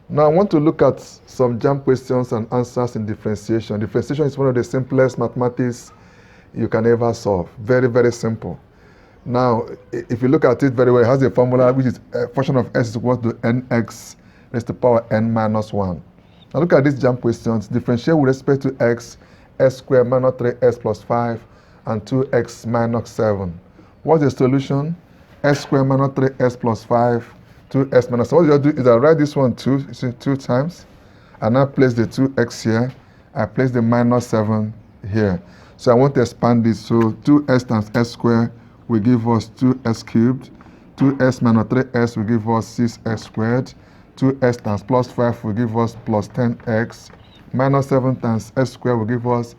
Now I want to look at some JAMB questions and answers in differentiation. Differentiation is one of the simplest mathematics you can ever solve. Very, very simple. Now, if you look at it very well, it has a formula which is a function of s is equal to nx raised to the power n minus 1. Now look at these JAMB questions. Differentiate with respect to x, s squared minus 3s plus 5 and 2x minus 7. What's the solution? S squared minus 3s plus 5, 2s minus 7. What you do is I write this one 2, you see 2 times, and now place the 2x here. I place the minus 7 here. So I want to expand this. So 2s times s squared will give us 2s cubed. 2s minus 3s will give us 6s squared. 2s times plus 5 will give us plus 10x. Minus 7 times s squared will give us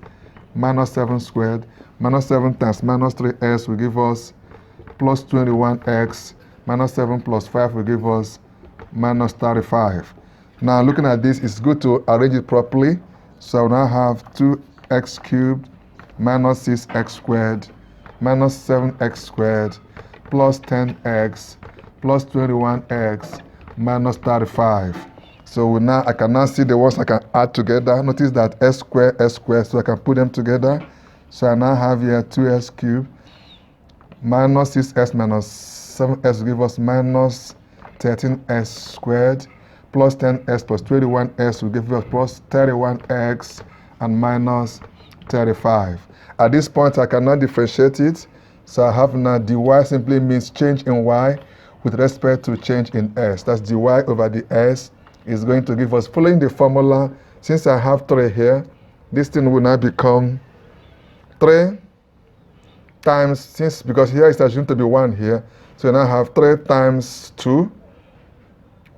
minus 7 squared. Minus 7 times minus 3s will give us plus 21x. Minus 7 plus 5 will give us minus 35. Now looking at this, it's good to arrange it properly. So I now have 2x cubed minus 6x squared minus 7x squared plus 10x plus 21x minus 35. So now I can now see the ones I can add together. Notice that s squared, so I can put them together. So I now have here 2s cubed minus 6s minus 7s will give us minus 13s squared plus 10s plus 21s will give us plus 31x and minus 35. At this point, I cannot differentiate it. So I have now dy simply means change in y with respect to change in s. That's dy over the s is going to give us, following the formula, since I have 3 here, this thing will now become 3 times, since because here it's assumed to be 1 here, so now I have 3 times 2,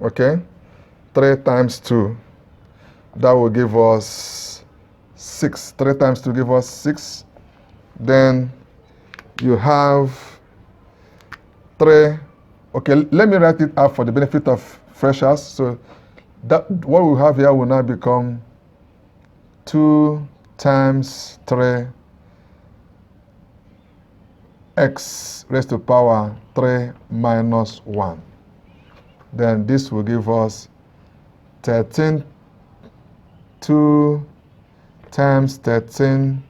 okay? 3 times 2, that will give us 6. 3 times 2 give us 6. Then you have 3. Okay, let me write it out for the benefit of freshers. So that what we have here will now become 2 times 3 x raised to the power 3 minus 1. Then this will give us 13, 2 times 13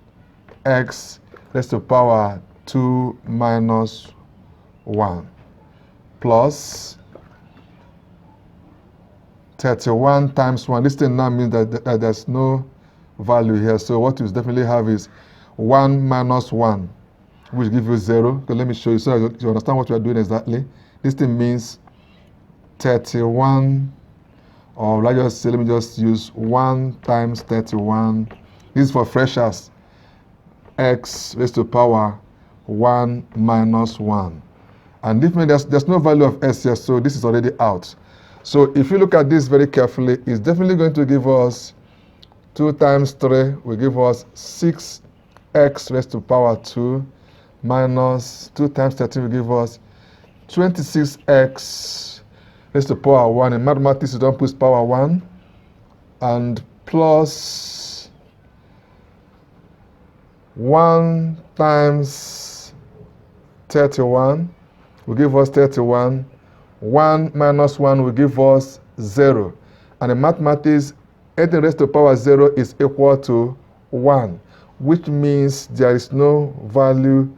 x raised to the power 2 minus 1 plus 31 times 1. This thing now means that there's no value here. So what you definitely have is 1 minus 1, which gives you 0. So let me show you so you understand what we are doing exactly. This thing means 31, or let me just use 1 times 31. This is for freshers. X raised to the power 1 minus 1. And there's no value of s here, so this is already out. So if you look at this very carefully, it's definitely going to give us 2 times 3 will give us 6x raised to the power 2 minus 2 times 13 will give us 26x raised to the power 1. In mathematics, you don't put power 1. And plus 1 times 31 will give us 31. 1 minus 1 will give us 0. And in mathematics, anything raised to the power 0 is equal to 1, which means there is no value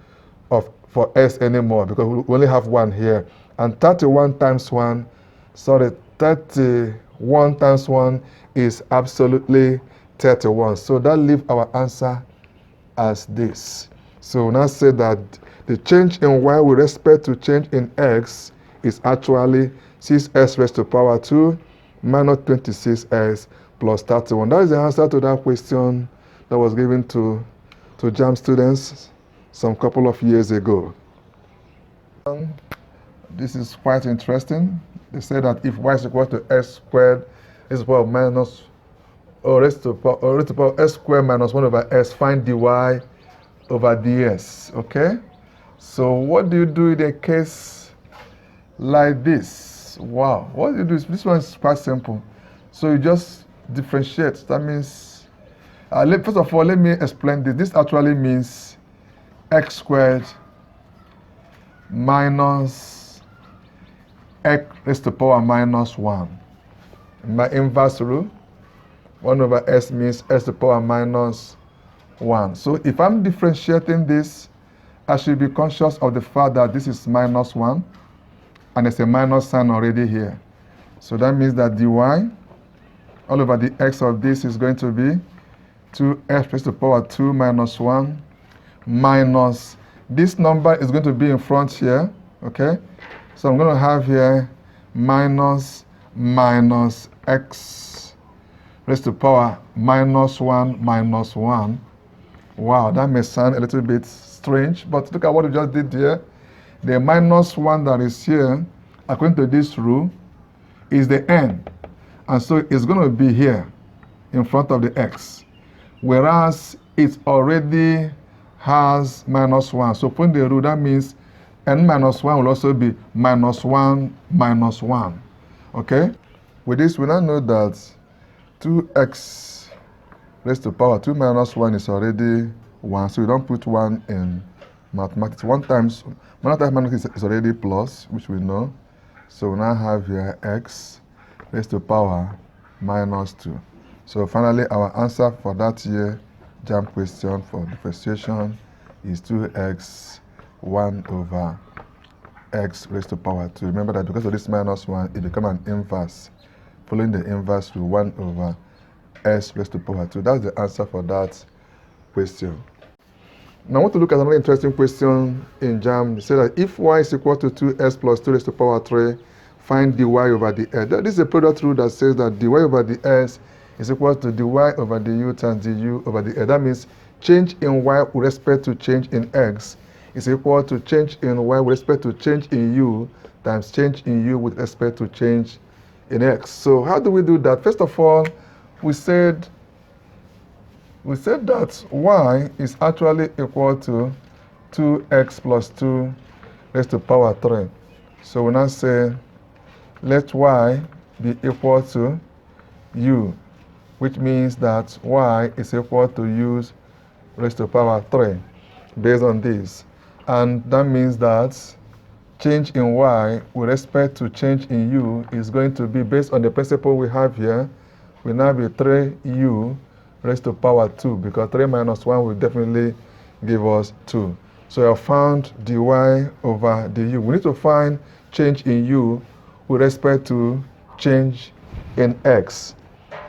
for s anymore because we only have 1 here. And 31 times 1 is absolutely 31. So that leaves our answer as this. So we now say that the change in y with respect to change in x is actually 6s raised to the power 2 minus 26s plus 31. That is the answer to that question that was given to JAMB students some couple of years ago. This is quite interesting. They say that if y is equal to s squared is equal to minus or raised to the power s squared minus 1 over s, find dy over ds. Okay? So what do you do in a case like this? Wow. What do you do? This one is quite simple. So you just differentiate. That means, first of all, let me explain this. This actually means x squared minus x raised to the power minus 1. my inverse rule. 1 over s means s to the power minus 1. So if I'm differentiating this, I should be conscious of the fact that this is minus 1, and there's a minus sign already here. So that means that dy all over the x of this is going to be 2s raised to the power 2 minus 1 minus, this number is going to be in front here, okay? So I'm going to have here minus x raised to the power minus 1 minus 1. Wow, that may sound a little bit strange, but look at what we just did here. The minus 1 that is here, according to this rule, is the n. And so it's going to be here in front of the x. Whereas it already has minus 1. So putting the rule, that means n minus 1 will also be minus 1 minus 1. Okay? With this, we now know that 2x raised to the power 2 minus 1 is already 1. So we don't put 1 in mathematics. 1 times minus is already plus, which we know. So we now have here x raised to the power minus 2. So finally, our answer for that year jamb question for differentiation is 2x 1 over x raised to the power 2. Remember that because of this minus 1, it becomes an inverse. Following the inverse rule, 1 over s raised to the power 2. That's the answer for that question. Now I want to look at another interesting question in jamb. It says that if y is equal to 2s plus 2 raised to the power 3, find dy over the s. This is a product rule that says that dy over the s is equal to dy over du times du over the s. That means change in y with respect to change in x is equal to change in y with respect to change in u times change in u with respect to change in x. So how do we do that? First of all, we said that y is actually equal to 2x plus 2 raised to the power 3. So we now say let y be equal to u, which means that y is equal to u raised to the power 3 based on this. And that means that change in y with respect to change in u is going to be based on the principle we have here. Will now be 3u raised to the power 2, because 3 minus 1 will definitely give us 2. So I have found dy over du. We need to find change in u with respect to change in x.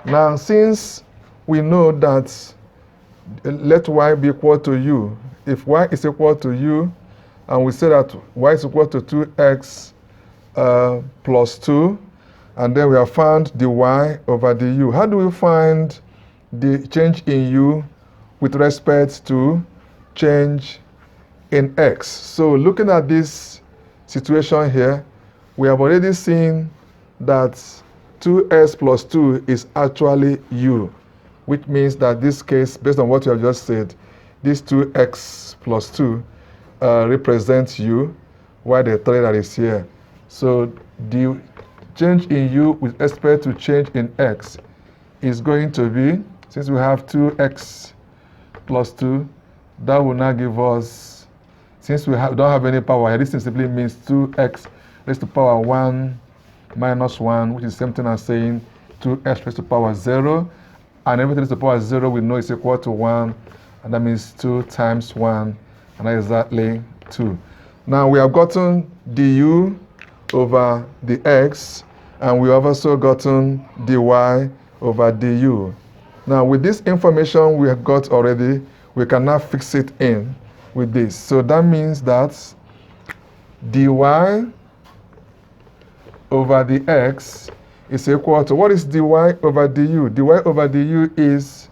Now, since we know that let y be equal to u, if y is equal to u, and we say that y is equal to 2x plus 2, and then we have found dy over du. How do we find the change in u with respect to change in x? So looking at this situation here, we have already seen that 2s plus 2 is actually u, which means that this case, based on what you have just said, this 2x plus 2 represents u, while the 3 that is here. So the change in u with respect to change in x is going to be, since we have 2x plus 2, that will now give us, since we don't have any power here, this simply means 2x raised to the power 1 minus 1, which is the same thing as saying 2x raised to the power 0. And everything raised to the power 0 we know is equal to 1, and that means 2 times 1, and that is exactly 2. Now we have gotten du over the x, and we have also gotten dy over du. Now with this information we have got already, we can now fix it in with this. So that means that dy over the x is equal to, what is dy over du? Dy over du is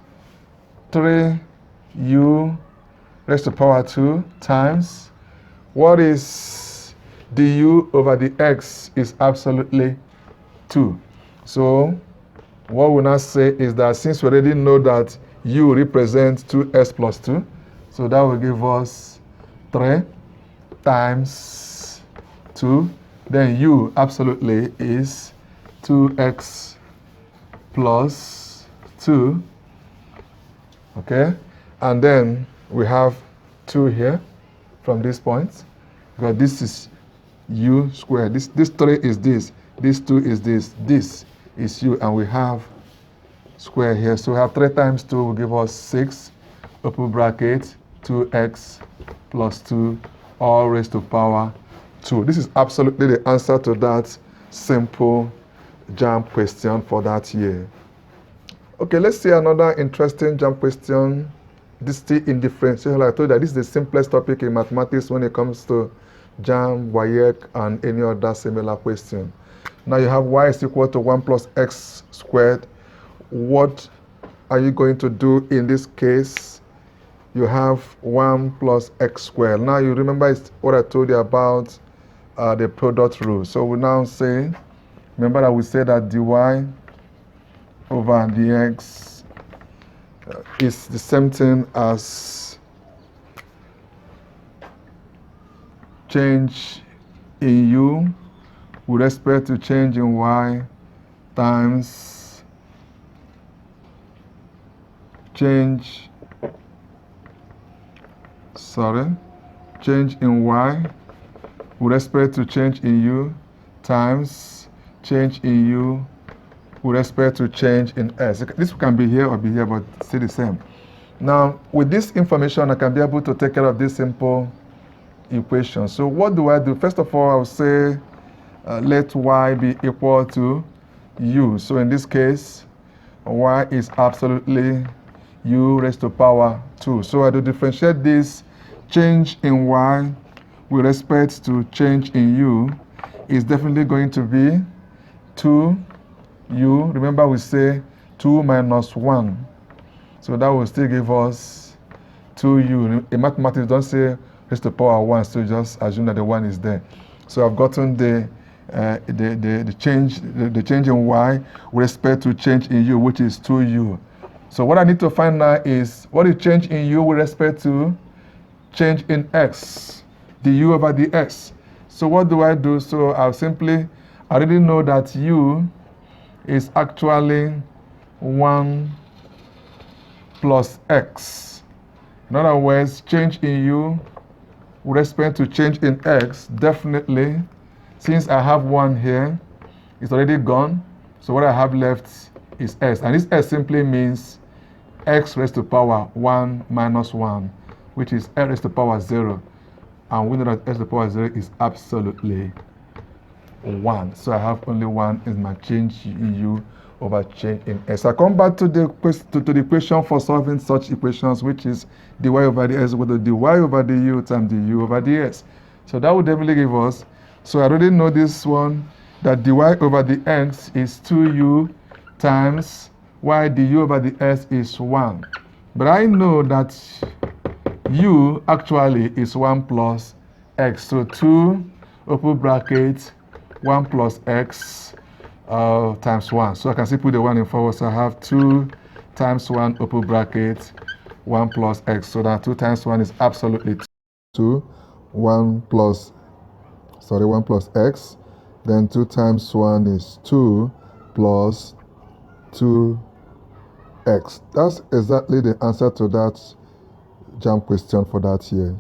3u raised to the power 2 times, what is du over the x is absolutely 2. So what we now say is that since we already know that u represents 2s plus 2, so that will give us 3 times 2. Then u absolutely is 2x plus 2. Okay? And then we have 2 here from this point, because this is u squared. This 3 is this 2 is this is u, and we have square here. So we have 3 times 2 will give us 6, open bracket, 2x plus 2, all raised to power 2. This is absolutely the answer to that simple jamb question for that year. Okay, let's see another interesting jamb question. This still in differentiation. I told you that this is the simplest topic in mathematics when it comes to jamb, WAEC, and any other similar question. Now you have y is equal to 1 plus x squared. What are you going to do in this case? You have 1 plus x squared. Now you remember what I told you about the product rule. So we now say, remember that we said that dy over dx is the same thing as change in u with respect to change in y times change in y with respect to change in u times change in u with respect to change in s. This can be here or be here, but still the same. Now, with this information, I can be able to take care of this simple equation. So what do I do? First of all, I will say let y be equal to u. So in this case, y is absolutely u raised to power 2. So I do differentiate this change in y with respect to change in u is definitely going to be 2u. Remember we say 2 minus 1. So that will still give us 2u. In mathematics, don't say raised to power 1, so just assume that the 1 is there. So I've gotten the change in y with respect to change in u, which is 2u. So what I need to find now is what is change in u with respect to change in x, du over dx. So what do I do? So I already know that u is actually 1 plus x. In other words, change in u with respect to change in x, definitely, since I have 1 here, it's already gone. So what I have left is s. And this s simply means x raised to power 1 minus 1, which is x raised to power 0. And we know that x to the power 0 is absolutely 1. So I have only 1 in my change in u over change in s. I come back to the equation for solving such equations, which is dy over dx equal to dy over du times du over dx. So that would definitely give us, so I already know this one, that dy over dx is 2u times y du over dx is 1. But I know that u actually is 1 plus x. So 2 open bracket 1 plus x times 1. So I can still put the 1 in forward. So I have 2 times 1 open bracket 1 plus x. So that 2 times 1 is absolutely 2. 1 plus x. Then 2 times 1 is 2 plus 2x. That's exactly the answer to that jamb question for that year.